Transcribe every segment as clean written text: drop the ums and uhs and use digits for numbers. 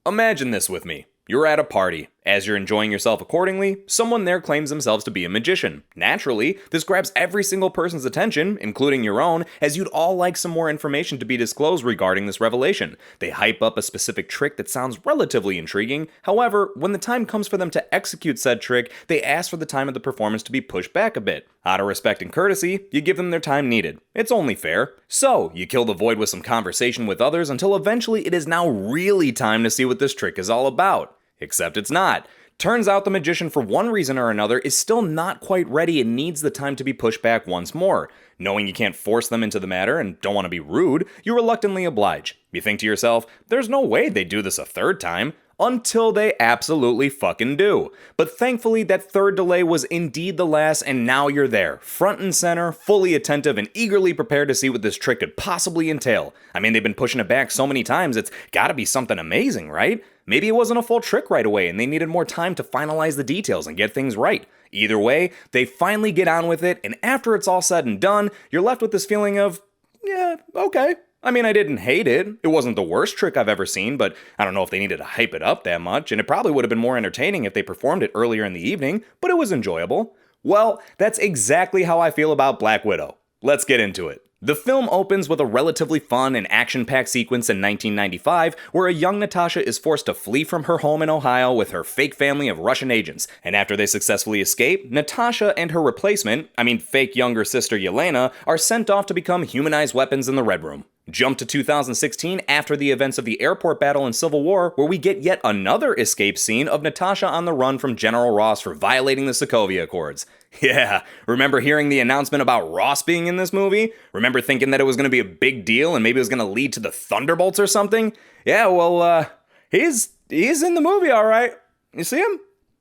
Imagine this with me. You're at a party. As you're enjoying yourself accordingly, someone there claims themselves to be a magician. Naturally, this grabs every single person's attention, including your own, as you'd all like some more information to be disclosed regarding this revelation. They hype up a specific trick that sounds relatively intriguing. However, when the time comes for them to execute said trick, they ask for the time of the performance to be pushed back a bit. Out of respect and courtesy, you give them their time needed. It's only fair. So, you kill the void with some conversation with others until eventually it is now really time to see what this trick is all about. Except it's not. Turns out the magician, for one reason or another, is still not quite ready and needs the time to be pushed back once more. Knowing you can't force them into the matter and don't want to be rude, you reluctantly oblige. You think to yourself, there's no way they'd do this a third time. Until they absolutely fucking do. But thankfully, that third delay was indeed the last, and now you're there, front and center, fully attentive, and eagerly prepared to see what this trick could possibly entail. I mean, they've been pushing it back so many times, it's gotta be something amazing, right? Maybe it wasn't a full trick right away, and they needed more time to finalize the details and get things right. Either way, they finally get on with it, and after it's all said and done, you're left with this feeling of, yeah, okay. I mean, I didn't hate it. It wasn't the worst trick I've ever seen, but I don't know if they needed to hype it up that much, and it probably would have been more entertaining if they performed it earlier in the evening, but it was enjoyable. Well, that's exactly how I feel about Black Widow. Let's get into it. The film opens with a relatively fun and action-packed sequence in 1995 where a young Natasha is forced to flee from her home in Ohio with her fake family of Russian agents, and after they successfully escape, Natasha and her replacement, fake younger sister Yelena, are sent off to become humanized weapons in the Red Room. Jump to 2016 after the events of the airport battle in Civil War, where we get yet another escape scene of Natasha on the run from General Ross for violating the Sokovia Accords. Yeah, remember hearing the announcement about Ross being in this movie? Remember thinking that it was going to be a big deal and maybe it was going to lead to the Thunderbolts or something? Yeah, well, he's in the movie, all right. You see him?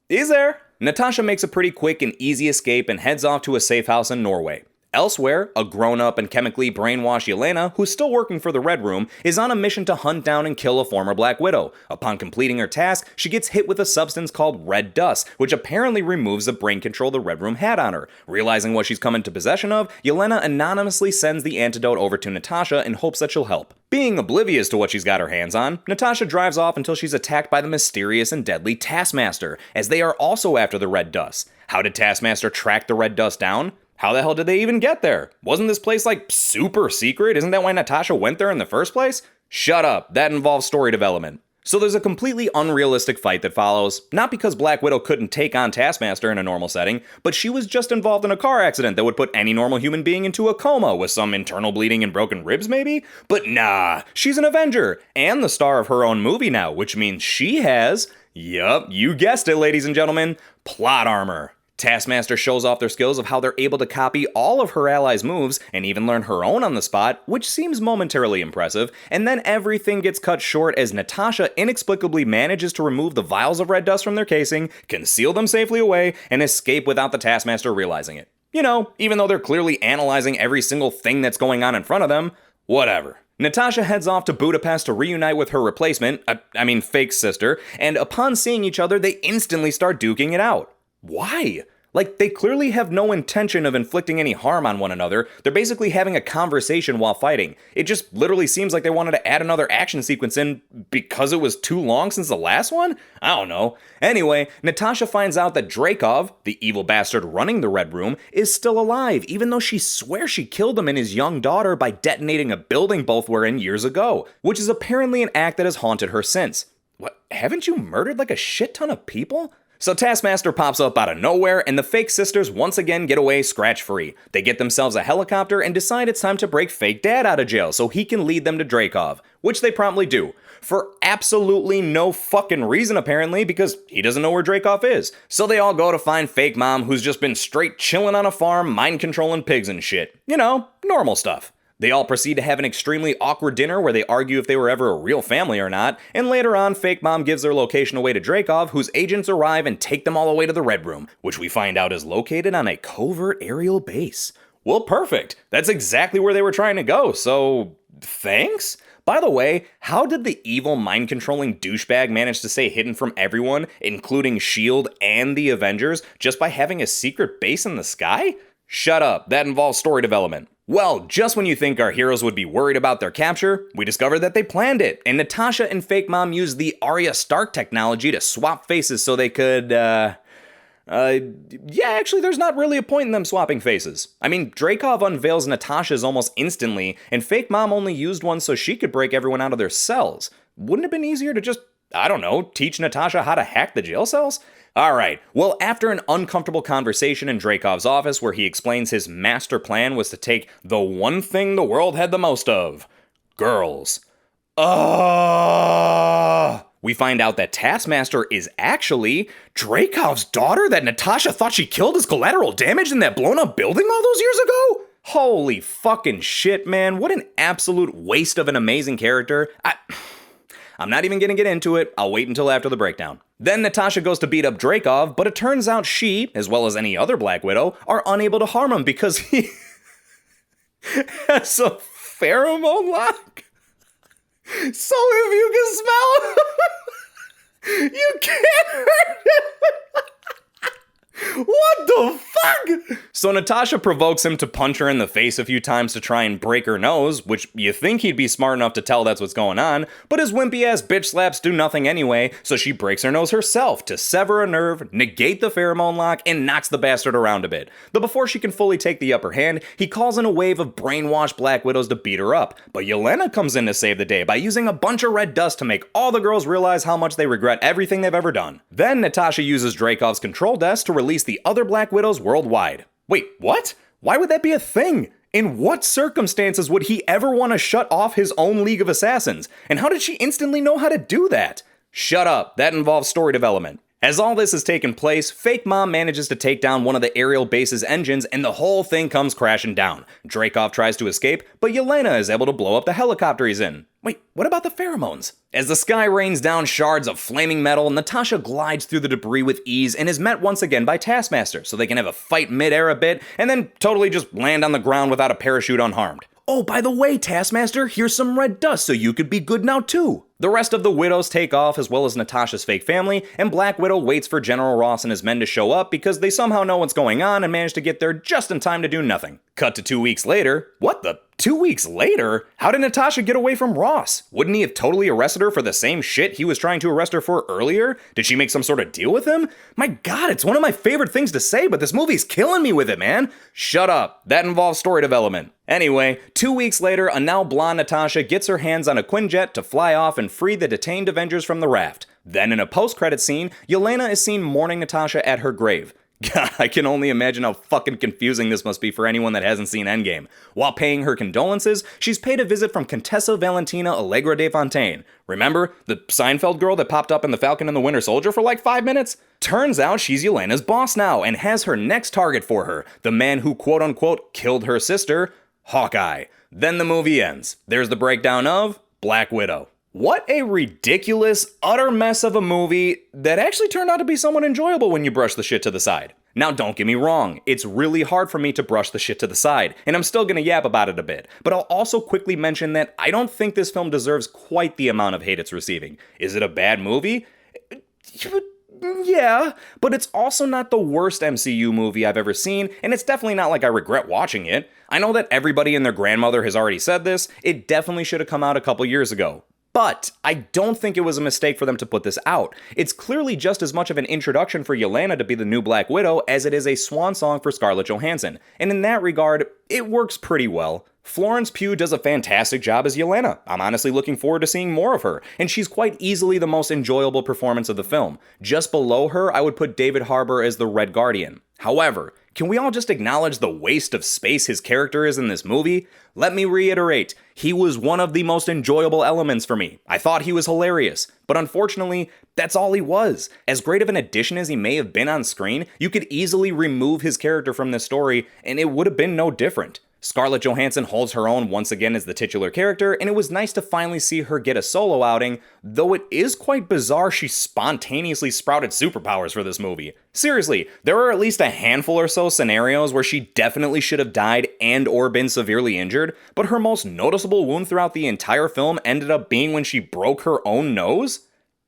He's there. Natasha makes a pretty quick and easy escape and heads off to a safe house in Norway. Elsewhere, a grown-up and chemically brainwashed Yelena, who's still working for the Red Room, is on a mission to hunt down and kill a former Black Widow. Upon completing her task, she gets hit with a substance called red dust, which apparently removes the brain control the Red Room had on her. Realizing what she's come into possession of, Yelena anonymously sends the antidote over to Natasha in hopes that she'll help. Being oblivious to what she's got her hands on, Natasha drives off until she's attacked by the mysterious and deadly Taskmaster, as they are also after the red dust. How did Taskmaster track the red dust down? How the hell did they even get there? Wasn't this place super secret? Isn't that why Natasha went there in the first place? Shut up, that involves story development. So there's a completely unrealistic fight that follows, not because Black Widow couldn't take on Taskmaster in a normal setting, but she was just involved in a car accident that would put any normal human being into a coma with some internal bleeding and broken ribs maybe? But nah, she's an Avenger, and the star of her own movie now, which means she has, yup, you guessed it ladies and gentlemen, plot armor. Taskmaster shows off their skills of how they're able to copy all of her allies' moves and even learn her own on the spot, which seems momentarily impressive, and then everything gets cut short as Natasha inexplicably manages to remove the vials of red dust from their casing, conceal them safely away, and escape without the Taskmaster realizing it. You know, even though they're clearly analyzing every single thing that's going on in front of them, whatever. Natasha heads off to Budapest to reunite with her replacement, fake sister, and upon seeing each other, they instantly start duking it out. Why? They clearly have no intention of inflicting any harm on one another. They're basically having a conversation while fighting. It just literally seems like they wanted to add another action sequence in because it was too long since the last one? I don't know. Anyway, Natasha finds out that Dreykov, the evil bastard running the Red Room, is still alive, even though she swears she killed him and his young daughter by detonating a building both were in years ago, which is apparently an act that has haunted her since. What, haven't you murdered a shit ton of people? So Taskmaster pops up out of nowhere, and the fake sisters once again get away scratch-free. They get themselves a helicopter and decide it's time to break fake dad out of jail so he can lead them to Dreykov, which they promptly do. For absolutely no fucking reason apparently, because he doesn't know where Dreykov is. So they all go to find fake mom who's just been straight chilling on a farm, mind-controlling pigs and shit. You know, normal stuff. They all proceed to have an extremely awkward dinner where they argue if they were ever a real family or not, and later on, fake mom gives their location away to Dreykov, whose agents arrive and take them all the way to the Red Room, which we find out is located on a covert aerial base. Well, perfect. That's exactly where they were trying to go, so thanks? By the way, how did the evil mind-controlling douchebag manage to stay hidden from everyone, including S.H.I.E.L.D. and the Avengers, just by having a secret base in the sky? Shut up, that involves story development. Well, just when you think our heroes would be worried about their capture, we discover that they planned it, and Natasha and Fake Mom used the Arya Stark technology to swap faces so they could, actually, there's not really a point in them swapping faces. I mean, Dreykov unveils Natasha's almost instantly, and Fake Mom only used one so she could break everyone out of their cells. Wouldn't it have been easier to just, I don't know, teach Natasha how to hack the jail cells? Alright, well, after an uncomfortable conversation in Dreykov's office where he explains his master plan was to take the one thing the world had the most of, girls. We find out that Taskmaster is actually Dreykov's daughter that Natasha thought she killed as collateral damage in that blown up building all those years ago? Holy fucking shit, man. What an absolute waste of an amazing character. I'm not even gonna get into it. I'll wait until after the breakdown. Then Natasha goes to beat up Dreykov, but it turns out she, as well as any other Black Widow, are unable to harm him because he has a pheromone lock. So if you can smell you can't hurt him. What the fuck? So Natasha provokes him to punch her in the face a few times to try and break her nose, which you think he'd be smart enough to tell that's what's going on, but his wimpy ass bitch slaps do nothing anyway, so she breaks her nose herself to sever a nerve, negate the pheromone lock, and knocks the bastard around a bit. But before she can fully take the upper hand, he calls in a wave of brainwashed Black Widows to beat her up, but Yelena comes in to save the day by using a bunch of red dust to make all the girls realize how much they regret everything they've ever done. Then Natasha uses Dreykov's control desk to release the other Black Widows worldwide. Wait, what? Why would that be a thing? In what circumstances would he ever want to shut off his own League of Assassins? And how did she instantly know how to do that? Shut up, that involves story development. As all this has taken place, Fake Mom manages to take down one of the aerial base's engines and the whole thing comes crashing down. Dreykov tries to escape, but Yelena is able to blow up the helicopter he's in. Wait, what about the pheromones? As the sky rains down shards of flaming metal, Natasha glides through the debris with ease and is met once again by Taskmaster, so they can have a fight mid-air a bit, and then totally just land on the ground without a parachute unharmed. Oh, by the way, Taskmaster, here's some red dust so you could be good now too. The rest of the Widows take off, as well as Natasha's fake family, and Black Widow waits for General Ross and his men to show up because they somehow know what's going on and manage to get there just in time to do nothing. Cut to 2 weeks later. What the? 2 weeks later? How did Natasha get away from Ross? Wouldn't he have totally arrested her for the same shit he was trying to arrest her for earlier? Did she make some sort of deal with him? My god, it's one of my favorite things to say, but this movie's killing me with it, man. Shut up. That involves story development. Anyway, 2 weeks later, a now blonde Natasha gets her hands on a Quinjet to fly off and free the detained Avengers from the raft. Then in a post-credit scene, Yelena is seen mourning Natasha at her grave. God, I can only imagine how fucking confusing this must be for anyone that hasn't seen Endgame. While paying her condolences, she's paid a visit from Contessa Valentina Allegra de Fontaine. Remember, the Seinfeld girl that popped up in The Falcon and the Winter Soldier for like 5 minutes? Turns out she's Yelena's boss now, and has her next target for her, the man who quote-unquote killed her sister, Hawkeye. Then the movie ends. There's the breakdown of Black Widow. What a ridiculous, utter mess of a movie that actually turned out to be somewhat enjoyable when you brush the shit to the side. Now don't get me wrong, it's really hard for me to brush the shit to the side, and I'm still gonna yap about it a bit, but I'll also quickly mention that I don't think this film deserves quite the amount of hate it's receiving. Is it a bad movie? Yeah, but it's also not the worst MCU movie I've ever seen, and it's definitely not like I regret watching it. I know that everybody and their grandmother has already said this, it definitely should have come out a couple years ago. But I don't think it was a mistake for them to put this out. It's clearly just as much of an introduction for Yelena to be the new Black Widow as it is a swan song for Scarlett Johansson, and in that regard, it works pretty well. Florence Pugh does a fantastic job as Yelena. I'm honestly looking forward to seeing more of her, and she's quite easily the most enjoyable performance of the film. Just below her, I would put David Harbour as the Red Guardian. However, can we all just acknowledge the waste of space his character is in this movie? Let me reiterate, he was one of the most enjoyable elements for me. I thought he was hilarious, but unfortunately, that's all he was. As great of an addition as he may have been on screen, you could easily remove his character from this story, and it would have been no different. Scarlett Johansson holds her own once again as the titular character, and it was nice to finally see her get a solo outing, though it is quite bizarre she spontaneously sprouted superpowers for this movie. Seriously, there are at least a handful or so scenarios where she definitely should have died and or been severely injured, but her most noticeable wound throughout the entire film ended up being when she broke her own nose?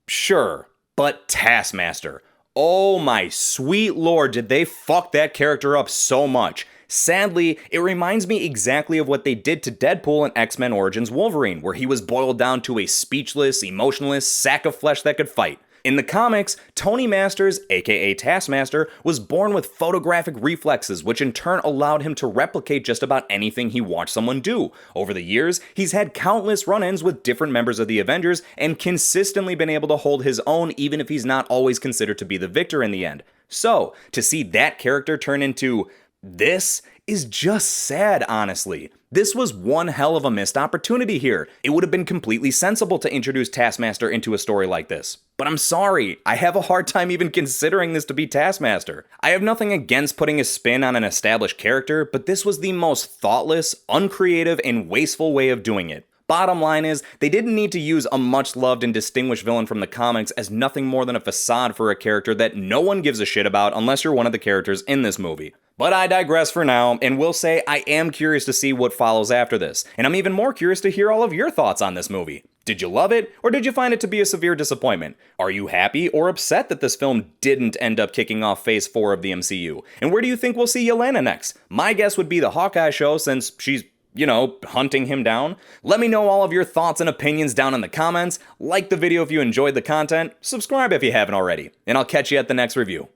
Sure, but Taskmaster. Oh my sweet lord, did they fuck that character up so much. Sadly, it reminds me exactly of what they did to Deadpool in X-Men Origins Wolverine, where he was boiled down to a speechless, emotionless sack of flesh that could fight. In the comics, Tony Masters, aka Taskmaster, was born with photographic reflexes, which in turn allowed him to replicate just about anything he watched someone do. Over the years, he's had countless run-ins with different members of the Avengers and consistently been able to hold his own even if he's not always considered to be the victor in the end. So, to see that character turn into this is just sad, honestly. This was one hell of a missed opportunity here. It would have been completely sensible to introduce Taskmaster into a story like this. But I'm sorry, I have a hard time even considering this to be Taskmaster. I have nothing against putting a spin on an established character, but this was the most thoughtless, uncreative, and wasteful way of doing it. Bottom line is, they didn't need to use a much-loved and distinguished villain from the comics as nothing more than a facade for a character that no one gives a shit about unless you're one of the characters in this movie. But I digress for now, and will say I am curious to see what follows after this, and I'm even more curious to hear all of your thoughts on this movie. Did you love it, or did you find it to be a severe disappointment? Are you happy or upset that this film didn't end up kicking off Phase 4 of the MCU? And where do you think we'll see Yelena next? My guess would be the Hawkeye show, since she's hunting him down. Let me know all of your thoughts and opinions down in the comments. Like the video if you enjoyed the content, subscribe if you haven't already, and I'll catch you at the next review.